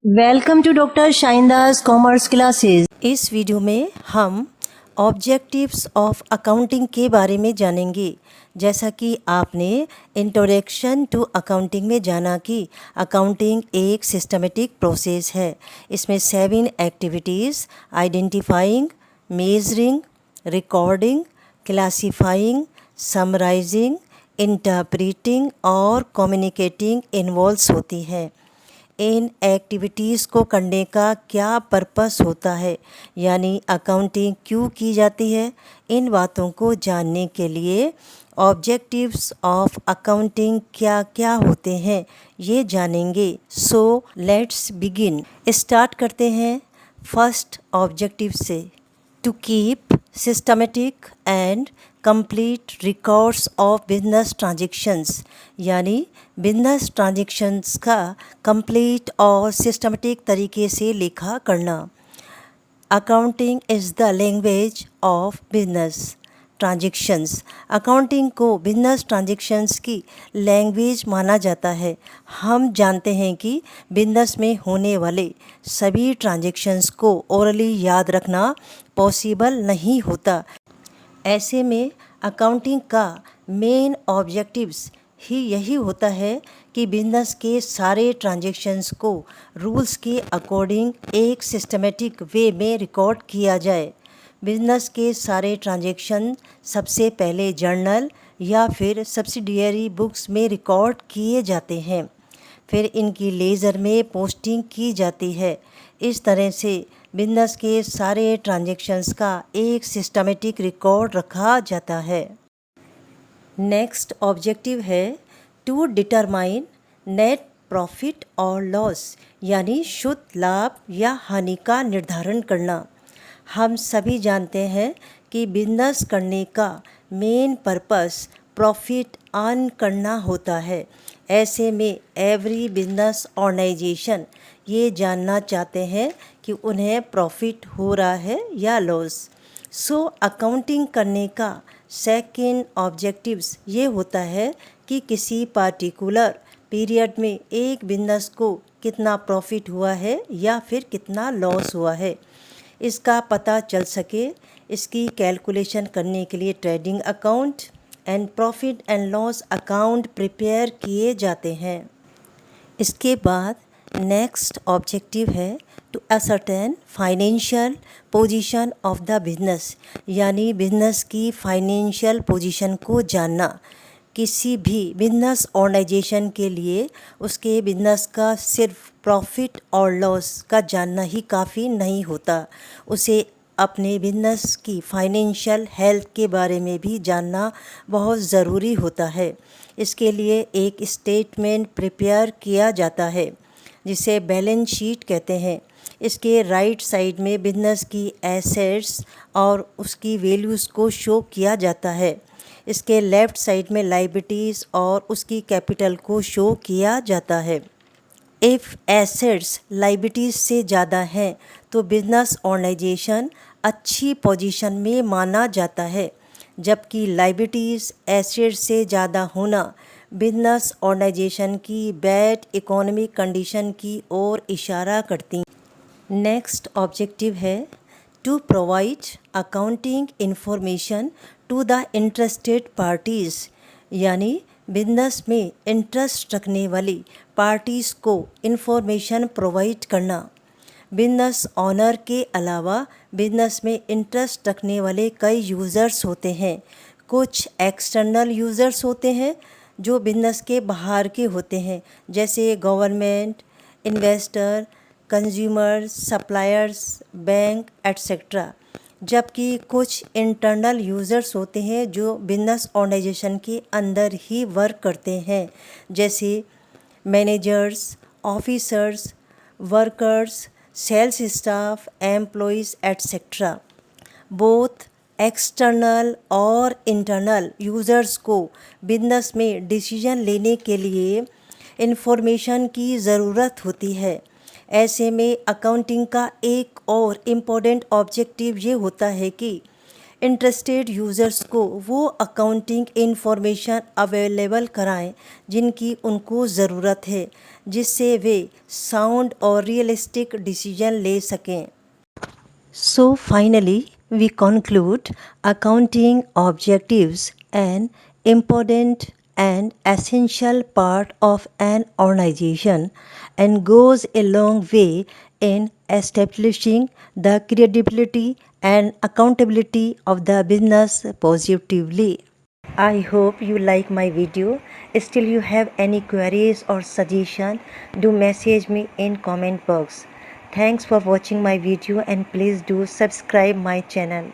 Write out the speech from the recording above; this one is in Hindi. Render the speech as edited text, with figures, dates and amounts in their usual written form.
Welcome to doctor Shaindas commerce classes. इस वीडियो में हम ऑब्जेक्टिव्स ऑफ अकाउंटिंग के बारे में जानेंगे। जैसा कि आपने इंट्रोडक्शन टू अकाउंटिंग में जाना कि अकाउंटिंग एक सिस्टमेटिक प्रोसेस है। इसमें 7 activities identifying, measuring, recording, classifying, summarising, interpreting और कम्युनिकेटिंग इन्वॉल्व होती है। इन एक्टिविटीज़ को करने का क्या पर्पस होता है, यानी अकाउंटिंग क्यों की जाती है, इन बातों को जानने के लिए ऑब्जेक्टिव्स ऑफ अकाउंटिंग क्या क्या होते हैं ये जानेंगे। So let's begin. स्टार्ट करते हैं फर्स्ट ऑब्जेक्टिव से। To keep systematic and complete records of business transactions, यानी बिजनेस ट्रांजेक्शन्स का कंप्लीट और सिस्टमेटिक तरीके से लेखा करना। Accounting is the language of business transactions. Accounting को बिजनेस ट्रांजेक्शन्स की लैंग्वेज माना जाता है। हम जानते हैं कि बिजनेस में होने वाले सभी ट्रांजेक्शन्स को ओरली याद रखना पॉसिबल नहीं होता। ऐसे में अकाउंटिंग का मेन ऑब्जेक्टिव्स ही यही होता है कि बिजनेस के सारे ट्रांजैक्शंस को रूल्स के अकॉर्डिंग एक सिस्टमेटिक वे में रिकॉर्ड किया जाए। बिजनेस के सारे ट्रांजैक्शन सबसे पहले जर्नल या फिर सब्सिडियरी बुक्स में रिकॉर्ड किए जाते हैं, फिर इनकी लेज़र में पोस्टिंग की जाती है। इस तरह से बिजनेस के सारे ट्रांजैक्शंस का एक सिस्टमेटिक रिकॉर्ड रखा जाता है। नेक्स्ट ऑब्जेक्टिव है टू डिटरमाइन नेट प्रॉफिट और लॉस, यानी शुद्ध लाभ या हानि का निर्धारण करना। हम सभी जानते हैं कि बिजनेस करने का मेन पर्पस प्रॉफिट अर्न करना होता है। ऐसे में एवरी बिजनेस ऑर्गेनाइजेशन ये जानना चाहते हैं कि उन्हें प्रॉफिट हो रहा है या लॉस। सो अकाउंटिंग करने का सेकंड ऑब्जेक्टिव्स ये होता है कि किसी पार्टिकुलर पीरियड में एक बिजनेस को कितना प्रॉफिट हुआ है या फिर कितना लॉस हुआ है, इसका पता चल सके। इसकी कैलकुलेशन करने के लिए trading account and profit and loss account prepare किए जाते हैं। इसके बाद नेक्स्ट ऑब्जेक्टिव है to ascertain financial position of the business, यानी बिजनेस की फाइनेंशियल पोजीशन को जानना। किसी भी बिजनेस ऑर्गेनाइजेशन के लिए उसके बिजनेस का सिर्फ प्रॉफिट और लॉस का जानना ही काफ़ी नहीं होता, उसे अपने बिजनेस की फाइनेंशियल हेल्थ के बारे में भी जानना बहुत ज़रूरी होता है। इसके लिए एक स्टेटमेंट प्रिपेयर किया जाता है जिसे बैलेंस शीट कहते हैं। इसके राइट साइड में बिजनेस की एसेट्स और उसकी वैल्यूज़ को शो किया जाता है। इसके लेफ़्ट साइड में लायबिलिटीज़ और उसकी कैपिटल को शो किया जाता है। इफ़ एसेट्स लायबिलिटीज़ से ज़्यादा हैं तो बिजनेस ऑर्गेनाइजेशन अच्छी पोजीशन में माना जाता है, जबकि लायबिलिटीज़ एसेट्स से ज़्यादा होना बिजनेस ऑर्गेनाइजेशन की बैड इकोनॉमिक कंडीशन की ओर इशारा करती। नेक्स्ट ऑब्जेक्टिव है to provide accounting information to the interested parties, यानी बिजनेस में इंटरेस्ट रखने वाली पार्टीज़ को इंफॉर्मेशन प्रोवाइड करना। बिजनेस ऑनर के अलावा बिजनेस में इंटरेस्ट रखने वाले कई यूज़र्स होते हैं। कुछ एक्सटर्नल यूज़र्स होते हैं जो बिजनेस के बाहर के होते हैं, जैसे government, investor, consumers, suppliers, bank etcetera. जबकि कुछ इंटरनल यूज़र्स होते हैं जो बिजनेस ऑर्गेनाइजेशन के अंदर ही वर्क करते हैं, जैसे managers, officers, workers, sales staff, employees etcetera. Both external और इंटरनल यूज़र्स को बिजनेस में डिसीजन लेने के लिए इंफॉर्मेशन की ज़रूरत होती है। ऐसे में अकाउंटिंग का एक और इम्पोर्टेंट ऑब्जेक्टिव ये होता है कि इंटरेस्टेड यूज़र्स को वो अकाउंटिंग इंफॉर्मेशन अवेलेबल कराएं जिनकी उनको ज़रूरत है। जिससे वे साउंड और रियलिस्टिक डिसीजन ले सकें। So finally, we conclude accounting objectives an important and essential part of an organization and goes a long way in establishing the credibility and accountability of the business positively. I hope you like my video. Still you have any queries or suggestion, do message me in comment box. Thanks for watching my video and please do subscribe my channel.